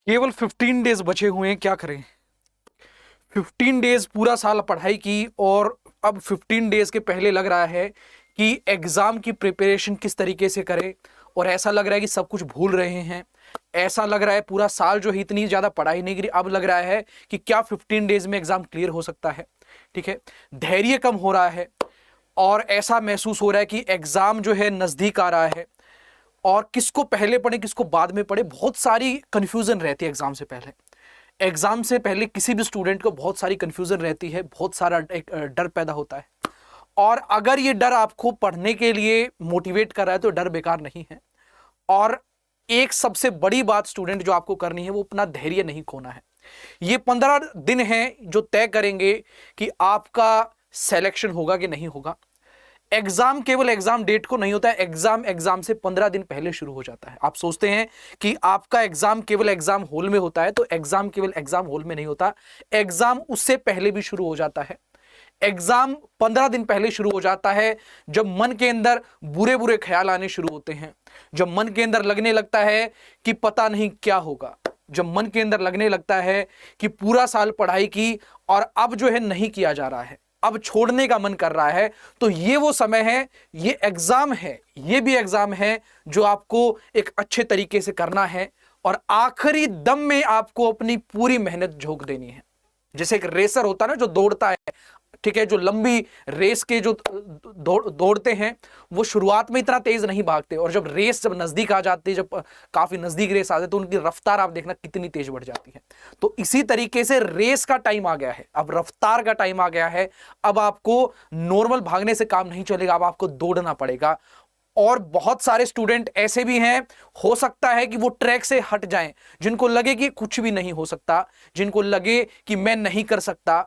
केवल 15 डेज बचे हुए हैं, क्या करें। 15 डेज पूरा साल पढ़ाई की और अब 15 डेज के पहले लग रहा है कि एग्जाम की प्रिपरेशन किस तरीके से करें, और ऐसा लग रहा है कि सब कुछ भूल रहे हैं। ऐसा लग रहा है पूरा साल जो है इतनी ज्यादा पढ़ाई नहीं करी, अब लग रहा है कि क्या 15 डेज में एग्जाम क्लियर हो सकता है। ठीक है, धैर्य कम हो रहा है और ऐसा महसूस हो रहा है कि एग्जाम जो है नजदीक आ रहा है, और किसको पहले पढ़े किसको बाद में पढ़े, बहुत सारी कंफ्यूजन रहती है एग्जाम से पहले। एग्जाम से पहले किसी भी स्टूडेंट को बहुत सारी कंफ्यूजन रहती है, बहुत सारा एक डर पैदा होता है। और अगर ये डर आपको पढ़ने के लिए मोटिवेट कर रहा है तो डर बेकार नहीं है। और एक सबसे बड़ी बात स्टूडेंट जो आपको करनी है वो अपना धैर्य नहीं खोना है। ये 15 दिन हैं जो तय करेंगे कि आपका सिलेक्शन होगा कि नहीं होगा। एग्जाम केवल एग्जाम डेट को नहीं होता है, एग्जाम से 15 दिन पहले शुरू हो जाता है। आप सोचते हैं कि आपका एग्जाम केवल एग्जाम हॉल में होता है, तो एग्जाम केवल एग्जाम हॉल में नहीं होता, एग्जाम उससे पहले भी शुरू हो जाता है। एग्जाम 15 दिन पहले शुरू हो जाता है, जब मन के अंदर बुरे बुरे ख्याल आने शुरू होते हैं, जब मन के अंदर लगने लगता है कि पता नहीं क्या होगा, जब मन के अंदर लगने लगता है कि पूरा साल पढ़ाई की और अब जो है नहीं किया जा रहा है, अब छोड़ने का मन कर रहा है, तो ये वो समय है, ये एग्जाम है, ये भी एग्जाम है जो आपको एक अच्छे तरीके से करना है और आखिरी दम में आपको अपनी पूरी मेहनत झोंक देनी है। जैसे एक रेसर होता है ना जो दौड़ता है, ठीक है, जो लंबी रेस के जो दौड़ते हैं वो शुरुआत में इतना तेज नहीं भागते, और जब रेस जब नजदीक आ जाती है, जब काफी नजदीक रेस आती है तो उनकी रफ्तार आप देखना कितनी तेज बढ़ जाती है। तो इसी तरीके से रेस का टाइम आ गया है, अब रफ्तार का टाइम आ गया है। अब आपको नॉर्मल भागने से काम नहीं चलेगा, अब आपको दौड़ना पड़ेगा। और बहुत सारे स्टूडेंट ऐसे भी हैं, हो सकता है कि वो ट्रैक से हट जाएं, जिनको लगे कि कुछ भी नहीं हो सकता, जिनको लगे कि मैं नहीं कर सकता।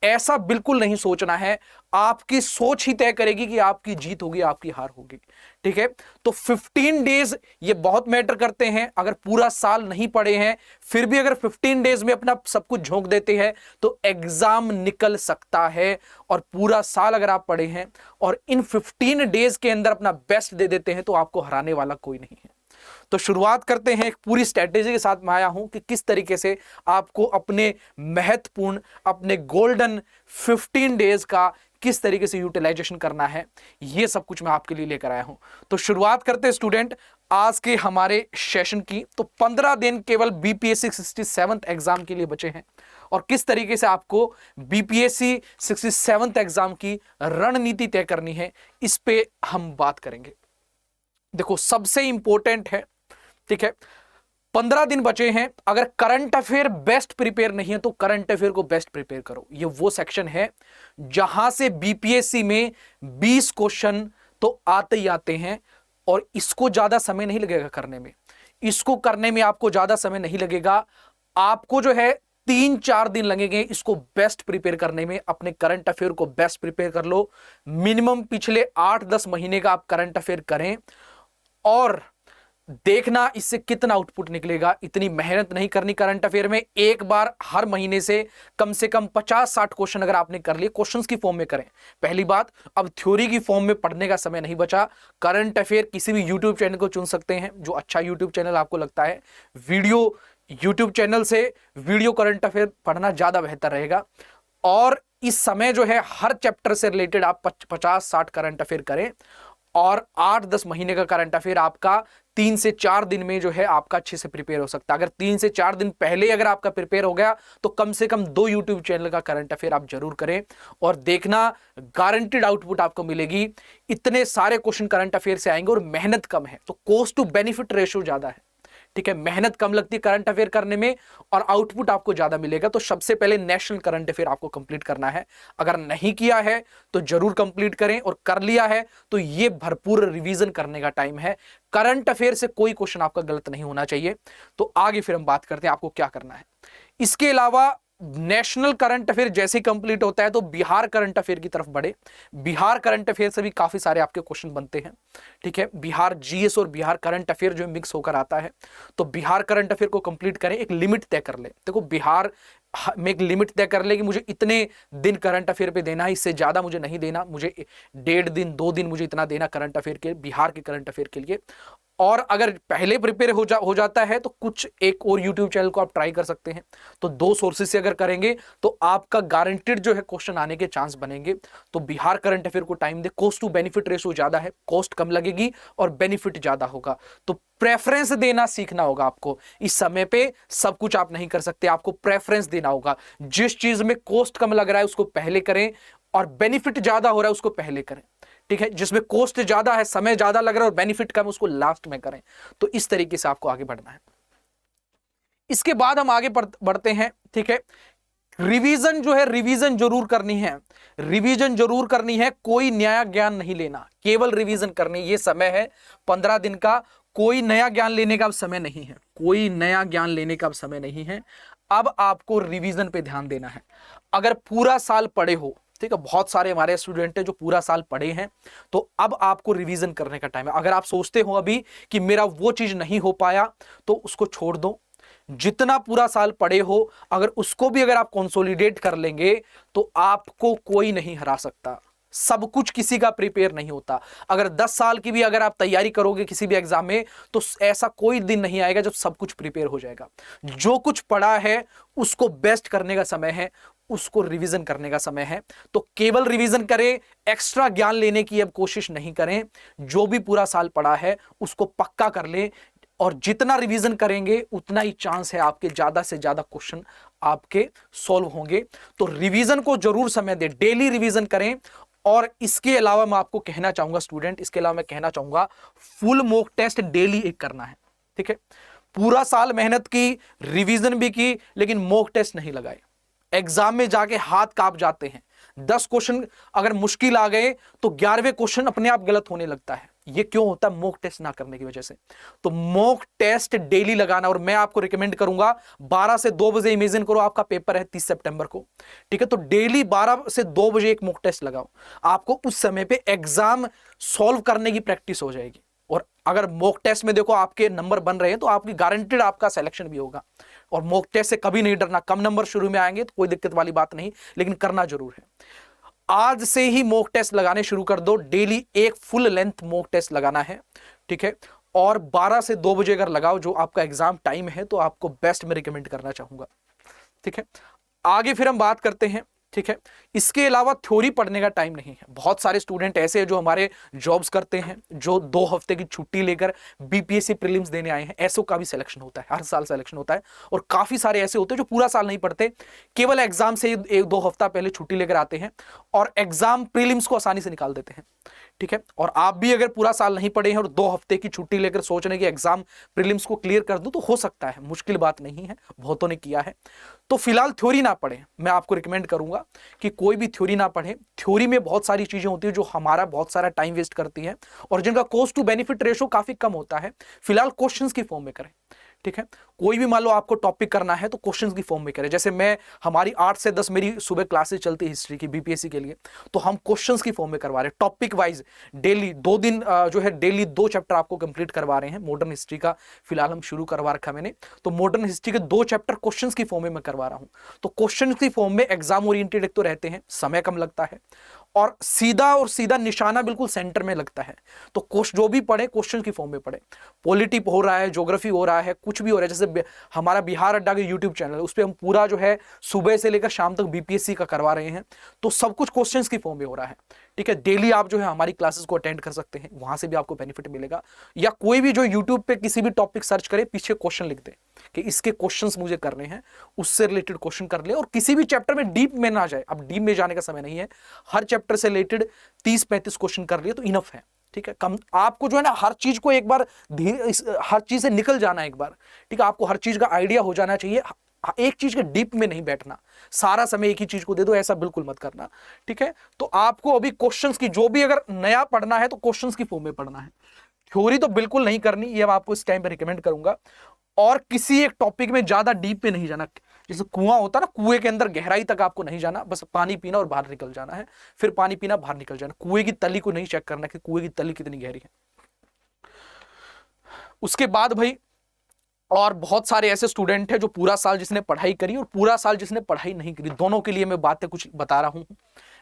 ऐसा बिल्कुल नहीं सोचना है, आपकी सोच ही तय करेगी कि आपकी जीत होगी आपकी हार होगी। ठीक है, तो 15 डेज ये बहुत मैटर करते हैं। अगर पूरा साल नहीं पढ़े हैं फिर भी अगर 15 डेज में अपना सब कुछ झोंक देते हैं तो एग्जाम निकल सकता है। और पूरा साल अगर आप पढ़े हैं और इन 15 डेज के अंदर अपना बेस्ट दे देते हैं तो आपको हराने वाला कोई नहीं है। तो शुरुआत करते हैं, एक पूरी स्ट्रेटेजी के साथ मैं आया हूं कि किस तरीके से आपको अपने महत्वपूर्ण, अपने गोल्डन 15 डेज का किस तरीके से यूटिलाइजेशन करना है, यह सब कुछ मैं आपके लिए लेकर आया हूं। तो शुरुआत करते हैं स्टूडेंट आज के हमारे सेशन की। तो 15 दिन केवल बीपीएससी 67th एग्जाम के लिए बचे हैं, और किस तरीके से आपको बीपीएससी 67th एग्जाम की रणनीति तय करनी है, इस पे हम बात करेंगे। देखो सबसे इंपॉर्टेंट है, ठीक है, 15 दिन बचे हैं। अगर करंट अफेयर बेस्ट प्रिपेयर नहीं है तो करंट अफेयर को बेस्ट प्रिपेयर करो। ये वो सेक्शन है जहां से बीपीएससी में 20 क्वेश्चन तो आते ही आते हैं, और इसको ज्यादा समय नहीं लगेगा करने में, इसको करने में आपको ज्यादा समय नहीं लगेगा। आपको जो है 3-4 दिन लगेंगे इसको बेस्ट प्रिपेयर करने में। अपने करंट अफेयर को बेस्ट प्रिपेयर कर लो, मिनिमम पिछले 8-10 महीने का आप करंट अफेयर करें और देखना इससे कितना आउटपुट निकलेगा। इतनी मेहनत नहीं करनी करंट अफेयर में, एक बार हर महीने से कम 50-60 क्वेश्चन अगर आपने कर लिए, क्वेश्चंस की फॉर्म में करें। पहली बात, अब थ्योरी की फॉर्म में पढ़ने का समय नहीं बचा। करंट अफेयर किसी भी यूट्यूब चैनल को चुन सकते हैं, जो अच्छा यूट्यूब चैनल आपको लगता है, वीडियो यूट्यूब चैनल से वीडियो करंट अफेयर पढ़ना ज्यादा बेहतर रहेगा। और इस समय जो है हर चैप्टर से रिलेटेड आप 50-60 करंट अफेयर करें, और 8-10 महीने का करंट अफेयर आपका 3 से 4 दिन में जो है आपका अच्छे से प्रिपेयर हो सकता है। अगर 3 से 4 दिन पहले अगर आपका प्रिपेयर हो गया तो कम से कम 2 यूट्यूब चैनल का करंट अफेयर आप जरूर करें, और देखना गारंटेड आउटपुट आपको मिलेगी। इतने सारे क्वेश्चन करंट अफेयर से आएंगे और मेहनत कम है, तो कॉस्ट टू बेनिफिट रेशियो ज्यादा है। ठीक है, मेहनत कम लगती है करंट अफेयर करने में और आउटपुट आपको ज्यादा मिलेगा। तो सबसे पहले नेशनल करंट अफेयर आपको कंप्लीट करना है। अगर नहीं किया है तो जरूर कंप्लीट करें, और कर लिया है तो ये भरपूर रिवीजन करने का टाइम है। करंट अफेयर से कोई क्वेश्चन आपका गलत नहीं होना चाहिए। तो आगे फिर हम बात करते हैं आपको क्या करना है। इसके अलावा नेशनल करंट अफेयर जैसे ही कंप्लीट होता है तो बिहार करंट अफेयर की तरफ बढ़े। बिहार करंट अफेयर से भी काफी सारे आपके क्वेश्चन बनते हैं। ठीक है, बिहार जीएस और बिहार करंट अफेयर जो मिक्स होकर आता है, तो बिहार करंट अफेयर को कंप्लीट करें। एक लिमिट तय कर ले, देखो बिहार में एक लिमिट तय कर ले कि मुझे इतने दिन करंट अफेयर पे देना है, इससे ज्यादा मुझे नहीं देना, मुझे 1.5 दिन 2 दिन मुझे इतना देना करंट अफेयर के, बिहार के करंट अफेयर के लिए। और अगर पहले प्रिपेयर हो जाता है तो कुछ एक और यूट्यूब चैनल को आप ट्राई कर सकते हैं। तो 2 सोर्सेज से अगर करेंगे तो आपका गारंटेड जो है क्वेश्चन आने के चांस बनेंगे। तो बिहार करंट अफेयर को टाइम दे, कॉस्ट टू बेनिफिट रेशो ज्यादा है, कॉस्ट कम लगेगी और बेनिफिट ज्यादा होगा। तो प्रेफरेंस देना सीखना होगा आपको। इस समय पे सब कुछ आप नहीं कर सकते, आपको प्रेफरेंस देना होगा। जिस चीज में कॉस्ट कम लग रहा है उसको पहले करें और बेनिफिट ज्यादा हो रहा है उसको पहले करें, ठीक है। जिसमें कॉस्ट ज्यादा है, समय ज्यादा लग रहा है और बेनिफिट कम, उसको लास्ट में करें। तो इस तरीके से आपको आगे बढ़ना है। इसके बाद हम आगे बढ़ते हैं, ठीक है। रिवीजन जो है, रिवीजन जरूर करनी है, रिवीजन जरूर करनी है। कोई नया ज्ञान नहीं लेना, केवल रिवीजन करनी। ये समय है 15 दिन का, कोई नया ज्ञान लेने का अब समय नहीं है, कोई नया ज्ञान लेने का अब समय नहीं है। अब आपको रिवीजन पे ध्यान देना है। अगर पूरा साल पढ़े हो, ठीक है, बहुत सारे हमारे स्टूडेंट हैं जो पूरा साल पढ़े हैं, तो अब आपको रिवीजन करने का टाइम है। अगर आप सोचते हो अभी कि मेरा वो चीज नहीं हो पाया तो उसको छोड़ दो। जितना पूरा साल पढ़े हो, अगर उसको भी अगर आप कंसोलिडेट कर लेंगे तो आपको कोई नहीं हरा सकता। सब कुछ किसी का प्रिपेयर नहीं होता। अगर 10 साल की भी अगर आप तैयारी करोगे किसी भी एग्जाम में, तो ऐसा कोई दिन नहीं आएगा जब सब कुछ प्रिपेयर हो जाएगा। जो कुछ पढ़ा है उसको बेस्ट करने का समय है, उसको रिवीजन करने का समय है। तो केवल रिवीजन करें, एक्स्ट्रा ज्ञान लेने की अब कोशिश नहीं करें। जो भी पूरा साल पढ़ा है उसको पक्का कर लें, और जितना रिवीजन करेंगे उतना ही चांस है आपके ज्यादा से ज्यादा क्वेश्चन आपके सॉल्व होंगे। तो रिवीजन को जरूर समय दें, डेली रिवीजन करें। और इसके अलावा मैं आपको कहना चाहूंगा स्टूडेंट, इसके अलावा मैं कहना चाहूंगा फुल मॉक टेस्ट डेली एक करना है, ठीक है। पूरा साल मेहनत की, रिवीजन भी की, लेकिन मॉक टेस्ट नहीं लगाए। एग्जाम में जाके हाथ कांप जाते हैं। 10 क्वेश्चन अगर मुश्किल आ गए तो 11वें क्वेश्चन अपने आप गलत होने लगता है। ये क्यों होता है? मॉक टेस्ट ना करने की वजह से। तो मॉक टेस्ट डेली लगाना, और मैं आपको रिकमेंड करूंगा 12 से 2 बजे, इमेजिन करो आपका पेपर है 30 सितंबर को, ठीक है, तो डेली 12 से 2 बजे एक मॉक टेस्ट लगाओ। आपको उस समय पे एग्जाम सॉल्व करने की प्रैक्टिस हो जाएगी। और अगर मॉक टेस्ट में देखो आपके नंबर बन रहे हैं तो आपकी गारंटेड आपका सिलेक्शन भी होगा। और मॉक टेस्ट से कभी नहीं डरना। कम नंबर शुरू में आएंगे तो कोई दिक्कत वाली बात नहीं, लेकिन करना जरूर है। आज से ही मॉक टेस्ट लगाने शुरू कर दो। डेली एक फुल लेंथ मॉक टेस्ट लगाना है, ठीक है। और 12 से 2 बजे अगर लगाओ, जो आपका एग्जाम टाइम है, तो आपको बेस्ट में रिकमेंड करना चाहूंगा, ठीक है। आगे फिर हम बात करते हैं, ठीक है। इसके अलावा थ्योरी पढ़ने का टाइम नहीं है। बहुत सारे स्टूडेंट ऐसे हैं जो हमारे जॉब्स करते हैं, जो 2 हफ्ते की छुट्टी लेकर बीपीएससी प्रीलिम्स देने आए हैं। ऐसों का भी सिलेक्शन होता है, हर साल सिलेक्शन होता है। और काफी सारे ऐसे होते हैं जो पूरा साल नहीं पढ़ते, केवल एग्जाम से 1-2 हफ्ता पहले छुट्टी लेकर आते हैं और एग्जाम प्रीलिम्स को आसानी से निकाल देते हैं, ठीक है। और आप भी अगर पूरा साल नहीं पढ़े हैं और 2 हफ्ते की छुट्टी लेकर सोच रहे हैं कि एग्जाम प्रीलिम्स को क्लियर कर दूं, तो हो सकता है, मुश्किल बात नहीं है, बहुतों ने किया है। तो फिलहाल थ्योरी ना पढ़ें। मैं आपको रिकमेंड करूंगा कि कोई भी थ्योरी ना पढ़ें। थ्योरी में बहुत सारी चीजें होती है जो हमारा बहुत सारा टाइम वेस्ट करती है और जिनका कॉस्ट टू बेनिफिट रेशो काफी कम होता है। फिलहाल क्वेश्चंस की फॉर्म में करें, ठीक है। कोई भी मान लो आपको टॉपिक करना है तो क्वेश्चंस की फॉर्म में करें। जैसे मैं, हमारी 8 से 10 मेरी सुबह क्लासेस चलती है हिस्ट्री की, बीपीएससी के लिए, तो हम क्वेश्चंस की फॉर्म में करवा रहे हैं, टॉपिक वाइज डेली 2 दिन जो है डेली 2 चैप्टर आपको कंप्लीट करवा रहे हैं। मॉडर्न हिस्ट्री का फिलहाल हम शुरू करवा रखा मैंने, तो मॉडर्न हिस्ट्री के 2 चैप्टर क्वेश्चंस की फॉर्म में मैं करवा रहा हूं। तो क्वेश्चंस की फॉर्म में एग्जाम ओरिएंटेड एक तो रहते हैं, समय कम लगता है और सीधा निशाना बिल्कुल सेंटर में लगता है। तो जो भी पढ़े क्वेश्चन की फॉर्म में पढ़े। पॉलिटी हो रहा है, ज्योग्राफी हो रहा है, कुछ भी हो रहा है, जैसे हमारा बिहार अड्डा के यूट्यूब चैनल है, उस पर हम पूरा जो है सुबह से लेकर शाम तक बीपीएससी का करवा रहे हैं। तो सब कुछ क्वेश्चंस की फॉर्म में हो रहा है, ठीक है। डेली आप जो है हमारी क्लासेस को अटेंड कर सकते हैं, वहां से भी आपको बेनिफिट मिलेगा। या कोई भी जो यूट्यूब पे किसी भी टॉपिक सर्च करे, पीछे क्वेश्चन लिख दे कि इसके क्वेश्चंस मुझे करने हैं, उससे रिलेटेड क्वेश्चन कर ले। और किसी भी चैप्टर में डीप में ना जाए, अब डीप में जाने का समय नहीं है। हर चैप्टर से रिलेटेड 30-35 क्वेश्चन कर लिए तो इनफ है, ठीक है। कम आपको जो है ना हर चीज को एक बार हर चीज से निकल जाना एक बार, ठीक है। आपको हर चीज का आइडिया हो जाना चाहिए, एक चीज के डीप में नहीं बैठना, सारा समय एक ही चीज को दे दो, ऐसा बिल्कुल मत करना, ठीक है। तो आपको अभी क्वेश्चंस की, जो भी अगर नया पढ़ना है तो क्वेश्चंस की फॉर्म में पढ़ना है। थ्योरी तो बिल्कुल नहीं करनी, ये मैं आपको इस टाइम पे रिकमेंड करूंगा। और किसी एक टॉपिक में ज्यादा डीप में नहीं जाना। जैसे कुआं होता है ना, कुएं के अंदर गहराई तक आपको नहीं जाना, बस पानी पीना और बाहर निकल जाना है, फिर पानी पीना, बाहर निकल जाना। कुएं की तली को नहीं चेक करना कि कुएं की तली कितनी गहरी है। उसके बाद भाई, और बहुत सारे ऐसे स्टूडेंट हैं जो पूरा साल जिसने पढ़ाई करी और पूरा साल जिसने पढ़ाई नहीं करी, दोनों के लिए मैं बातें कुछ बता रहा हूं।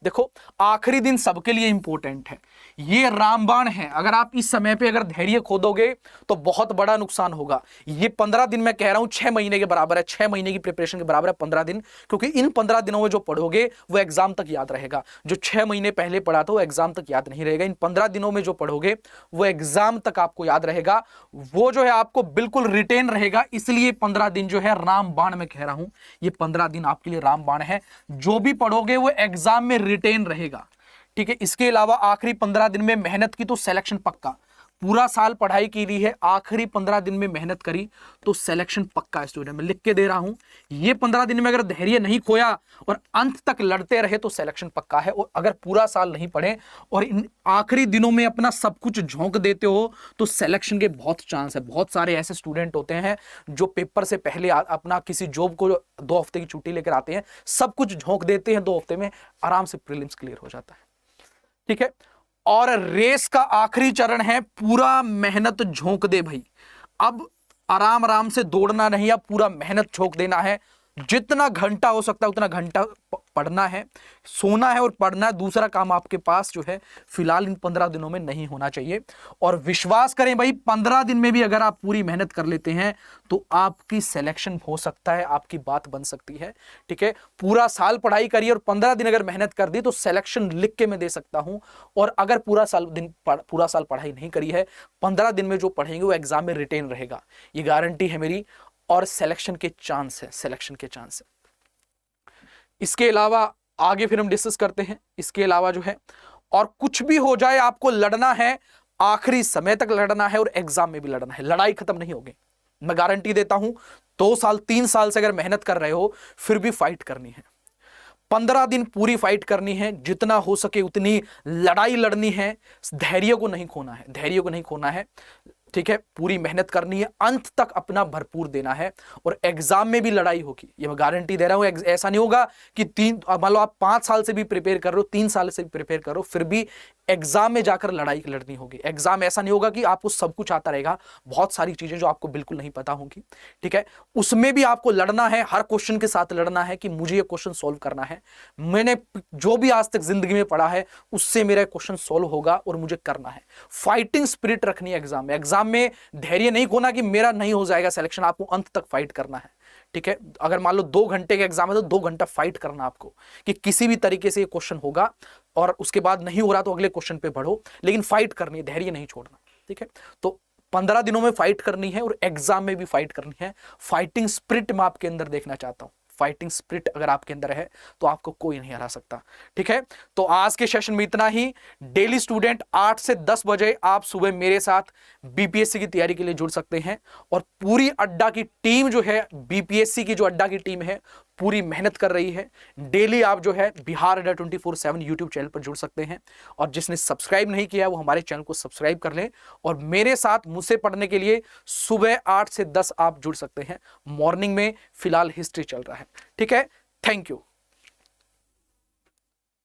देखो आखिरी दिन सबके लिए इंपॉर्टेंट है। ये रामबाण है, अगर आप इस समय पे अगर धैर्य खो दोगे तो बहुत बड़ा नुकसान होगा। ये 15 दिन मैं कह रहा हूं 6 महीने के बराबर है, 6 महीने की प्रिपरेशन के बराबर है 15 दिन, क्योंकि इन 15 दिनों में जो पढ़ोगे वो एग्जाम तक याद रहेगा। जो 6 महीने पहले पढ़ा था वो एग्जाम तक याद नहीं रहेगा। इन 15 दिनों में जो पढ़ोगे वो एग्जाम तक आपको याद रहेगा, वो जो है आपको बिल्कुल रिटेन रहेगा। इसलिए 15 दिन जो है रामबाण मैं कह रहा हूं, ये 15 दिन आपके लिए रामबाण है। जो भी पढ़ोगे वो एग्जाम में रिटेन रहेगा, ठीक है। इसके अलावा आखिरी 15 दिन में मेहनत की तो सिलेक्शन पक्का। पूरा साल पढ़ाई की रही है, आखिरी 15 दिन में मेहनत करी तो सिलेक्शन पक्का है। स्टूडेंट मैं लिख के दे रहा हूं, ये 15 दिन में अगर धैर्य नहीं खोया और अंत तक लड़ते रहे तो सिलेक्शन पक्का है। और अगर पूरा साल नहीं पढ़े और इन आखिरी दिनों में अपना सब कुछ झोंक देते हो तो सिलेक्शन के बहुत चांस है। बहुत सारे ऐसे स्टूडेंट होते हैं जो पेपर से पहले अपना किसी जॉब को 2 हफ्ते की छुट्टी लेकर आते हैं, सब कुछ झोंक देते हैं, 2 हफ्ते में आराम से प्रीलिम्स क्लियर हो जाता है, ठीक है। और रेस का आखिरी चरण है पूरा मेहनत झोंक दे भाई। अब आराम आराम से दौड़ना नहीं, अब पूरा मेहनत झोंक देना है। जितना घंटा हो सकता है उतना घंटा पढ़ना है, सोना है और पढ़ना है। दूसरा काम आपके पास जो है फिलहाल इन 15 दिनों में नहीं होना चाहिए। और विश्वास करें भाई 15 दिन में भी अगर आप पूरी मेहनत कर लेते हैं तो आपकी सिलेक्शन हो सकता है, आपकी बात बन सकती है, ठीक है। पूरा साल पढ़ाई करिए और 15 दिन अगर मेहनत कर दी तो सिलेक्शन लिख के मैं दे सकता हूं। और अगर पूरा साल पढ़ाई नहीं करी है, 15 दिन में जो पढ़ेंगे वो एग्जाम में रिटेन रहेगा, ये गारंटी है मेरी। और सिलेक्शन के चांस है, सिलेक्शन के चांस है। इसके अलावा आगे फिर हम डिस्कस करते हैं। इसके अलावा जो है और कुछ भी हो जाए आपको लड़ना है, आखिरी समय तक लड़ना है और एग्जाम में भी लड़ना है। लड़ाई खत्म नहीं होगी, मैं गारंटी देता हूं। 2 साल 3 साल से अगर मेहनत कर रहे हो फिर भी फाइट करनी है। 15 दिन पूरी फाइट करनी है, जितना हो सके उतनी लड़ाई लड़नी है। धैर्य को नहीं खोना है, धैर्य को नहीं खोना है, ठीक है। पूरी मेहनत करनी है, अंत तक अपना भरपूर देना है और एग्जाम में भी लड़ाई होगी, ये मैं गारंटी दे रहा हूं। ऐसा नहीं होगा कि मान लो आप 5 साल से भी प्रिपेयर कर रहे हो, 3 साल से भी प्रिपेयर कर रहे हो, फिर भी एग्जाम में जाकर लड़ाई लड़नी होगी। एग्जाम ऐसा नहीं होगा कि आपको सब कुछ आता रहेगा, बहुत सारी चीजें जो आपको बिल्कुल नहीं पता होंगी, ठीक है। उसमें भी आपको लड़ना है, हर क्वेश्चन के साथ लड़ना है कि मुझे ये क्वेश्चन सॉल्व करना है। मैंने जो भी आज तक जिंदगी में पढ़ा है उससे मेरा क्वेश्चन सॉल्व होगा और मुझे करना है। फाइटिंग स्पिरिट रखनी है एग्जाम में। एग्जाम में धैर्य नहीं खोना कि मेरा नहीं हो जाएगा सिलेक्शन, आपको अंत तक फाइट करना है, ठीक है। अगर मान लो 2 घंटे का एग्जाम है तो 2 घंटा फाइट करना आपको कि किसी भी तरीके से ये क्वेश्चन होगा, और उसके बाद नहीं हो रहा तो अगले क्वेश्चन पे बढ़ो, लेकिन फाइट करनी है, धैर्य नहीं छोड़ना, ठीक है। तो 15 दिनों में फाइट करनी है और एग्जाम में भी फाइट करनी है। फाइटिंग स्पिरिट मैं आपके अंदर देखना चाहता हूं। फाइटिंग स्पिरिट अगर आपके अंदर है तो आपको कोई नहीं हरा सकता, ठीक है। तो आज के सेशन में इतना ही। डेली स्टूडेंट 8 से 10 बजे आप सुबह मेरे साथ बीपीएससी की तैयारी के लिए जुड़ सकते हैं। और पूरी अड्डा की टीम जो है, बीपीएससी की जो अड्डा की टीम है, पूरी मेहनत कर रही है। डेली आप जो है बिहार अड्डा 24/7 यूट्यूब चैनल पर जुड़ सकते हैं। और जिसने सब्सक्राइब नहीं किया वो हमारे चैनल को सब्सक्राइब कर लें। और मेरे साथ मुझसे पढ़ने के लिए सुबह 8 से 10 आप जुड़ सकते हैं। मॉर्निंग में फिलहाल हिस्ट्री चल रहा है, ठीक है। Thank you.